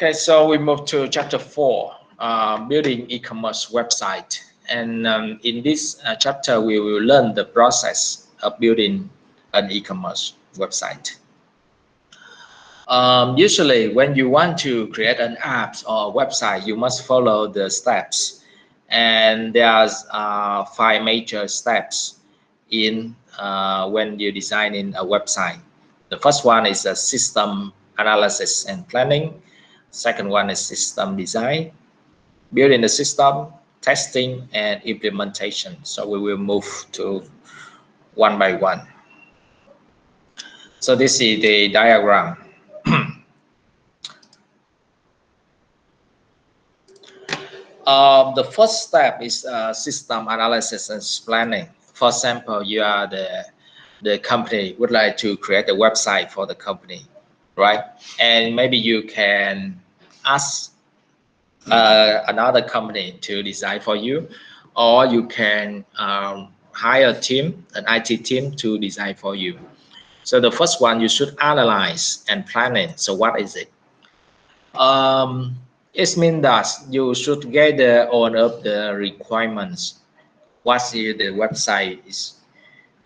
Okay, so we move to chapter 4, building e-commerce website. And in this chapter, we will learn the process of building an e-commerce website. Usually, when you want to create an app or a website, you must follow the steps. And there's 5 major steps in when you're designing a website. The first one is a system analysis and planning. Second one is system design, building the system, testing, and implementation. So we will move to one by one. So this is the diagram. The first step is system analysis and planning. For example, you are the company would like to create a website for the company, right? And maybe you can ask another company to design for you, or you can hire a team, an IT team, to design for you. So the first one, you should analyze and plan it. So what is it? It means that you should gather all of the requirements. What is the website is,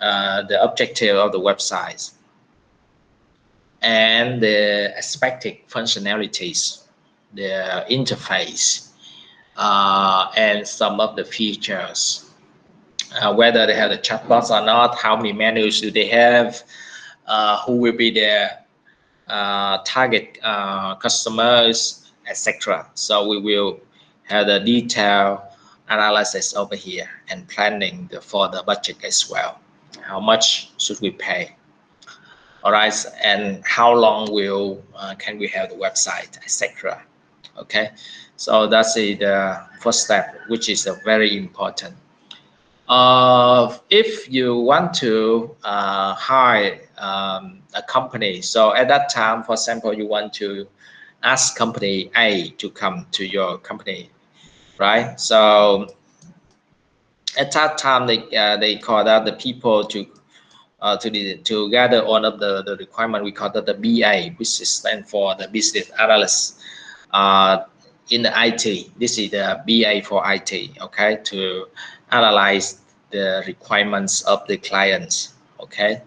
the objective of the website, and the expected functionalities, the interface, and some of the features, whether they have the chatbots or not, how many menus do they have, who will be their target customers, etc. So we will have the detailed analysis over here and planning for the budget as well. How much should we pay? All right, and how long will can we have the website, etc. Okay, so that's the first step, which is very important. If you want to hire a company, so at that time, for example, you want to ask company A to come to your company, right? So at that time, they call that the people to gather all of the requirement. We call that the BA, which stands for the business analyst. In the IT, this is the BA for IT, okay, to analyze the requirements of the clients, okay.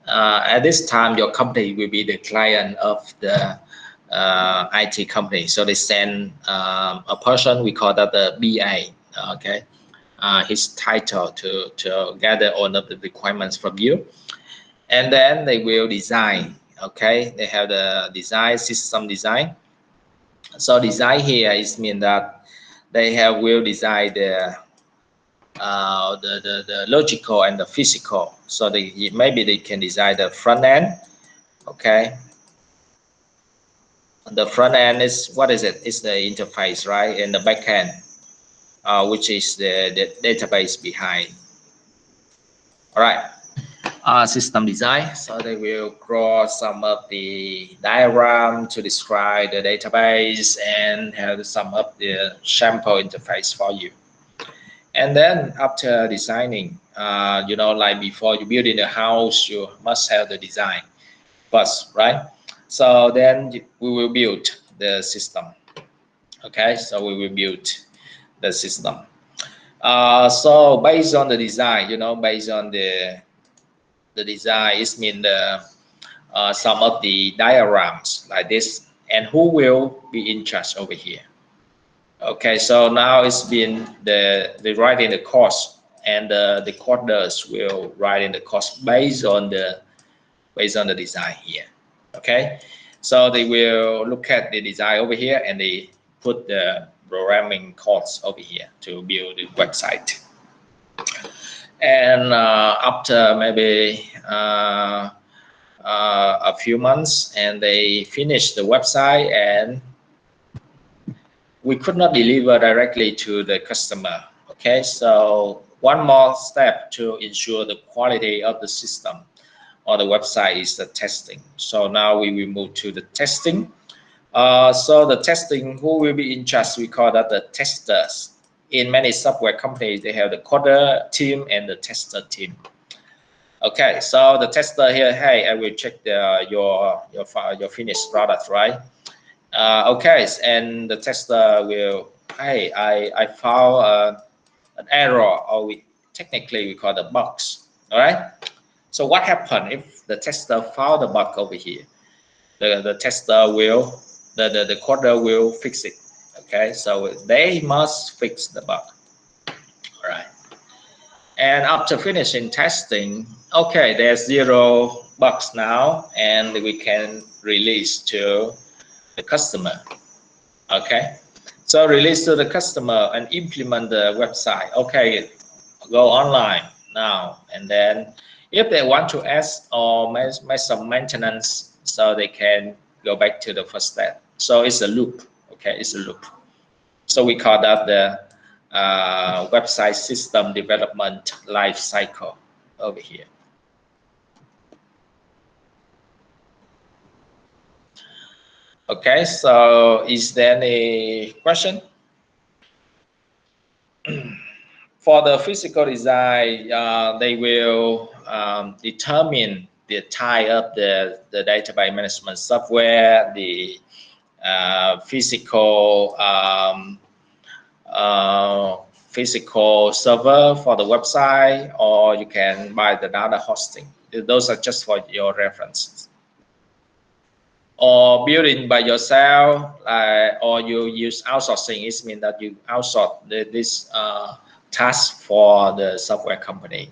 At this time, your company will be the client of the IT company, so they send a person, we call that the BA, okay, his title to gather all of the requirements from you, and then they will design, okay. They have the design, system design. So design here is mean that they will design the logical and the physical. So maybe they can design the front end, okay. The front end is, what is it? It's the interface, right? And the back end, which is the database behind. All right. System design, so they will draw some of the diagram to describe the database and have some of the sample interface for you. And then after designing, you know, like before you build in a house, you must have the design first, right? So then we will build the system. Okay, so we will build the system. So based on the design, you know, based on the design, it means some of the diagrams like this, and who will be in charge over here. Okay, so now it's been the writing the cost, and the coders will write in the cost based on the design here. Okay, so they will look at the design over here and they put the programming codes over here to build the website. And after maybe a few months, and they finish the website, and we could not deliver directly to the customer. Okay, so one more step to ensure the quality of the system or the website is the testing. So now we will move to the testing. So the testing, who will be in charge? We call that the testers. In many software companies, they have the coder team and the tester team. Okay, so the tester here, hey, I will check your finished product, right? Okay, and the tester will, hey, I found an error, or technically we call the bugs. All right. So what happened if the tester found the bug over here? The tester will, the coder will fix it. Okay, so they must fix the bug. All right. And after finishing testing, okay, there's 0 bugs now, and we can release to the customer. Okay, so release to the customer and implement the website. Okay, go online now, and then if they want to ask or make some maintenance, so they can go back to the first step. So it's a loop. Okay, it's a loop. So we call that the website system development life cycle over here. Okay, so is there any question? For the physical design, they will determine the type of the database management software, the physical physical server for the website, or you can buy the data hosting. Those are just for your reference. Or building by yourself, or you use outsourcing. It means that you outsource this task for the software company.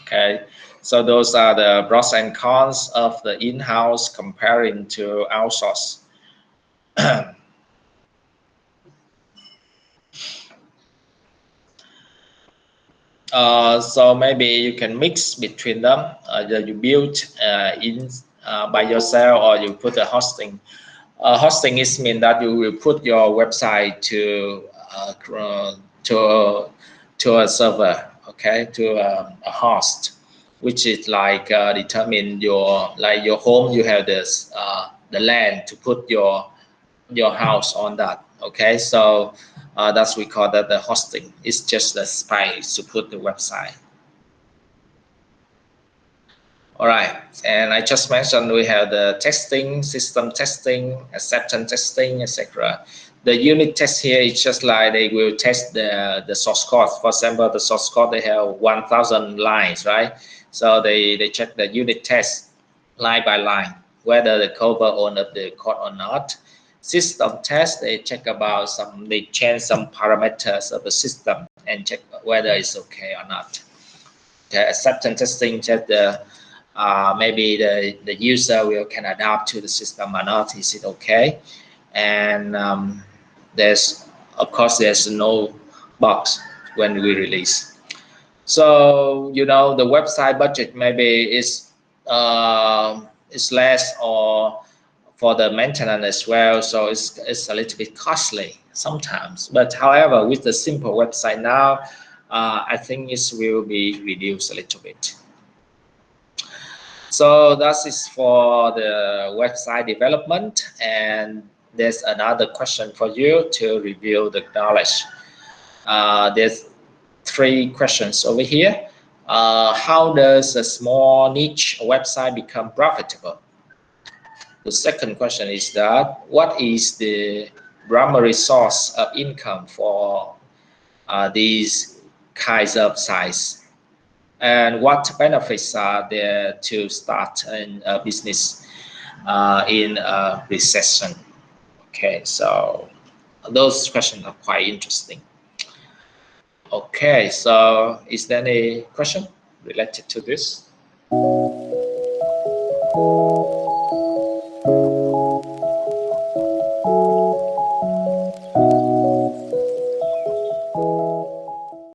Okay, so those are the pros and cons of the in-house comparing to outsource. So maybe you can mix between them. You build in by yourself, or you put a hosting. Hosting is mean that you will put your website to a server, okay, to a host, which is like determine your home. You have this the land to put your house on that. Okay, so that's we call that the hosting. It's just the space to put the website. All right, and I just mentioned we have the testing, system testing, acceptance testing, etc. The unit test here is just like they will test the source code. For example, the source code, they have 1,000 lines, right? So they check the unit test line by line, whether the cover on of the code or not. System test, they check about they change some parameters of the system and check whether it's okay or not. Okay, acceptance testing, check the maybe the user can adapt to the system or not. Is it okay? And there's, of course, there's no bugs when we release. So the website budget maybe is less, or for the maintenance as well. So it's a little bit costly sometimes. But however, with the simple website now, I think it will be reduced a little bit. So that is for the website development, and there's another question for you to review the knowledge. There's 3 questions over here. How does a small niche website become profitable? The second question is that what is the primary source of income for these kinds of sites? And what benefits are there to start a business in a recession? Okay, so those questions are quite interesting. Okay, so is there any question related to this?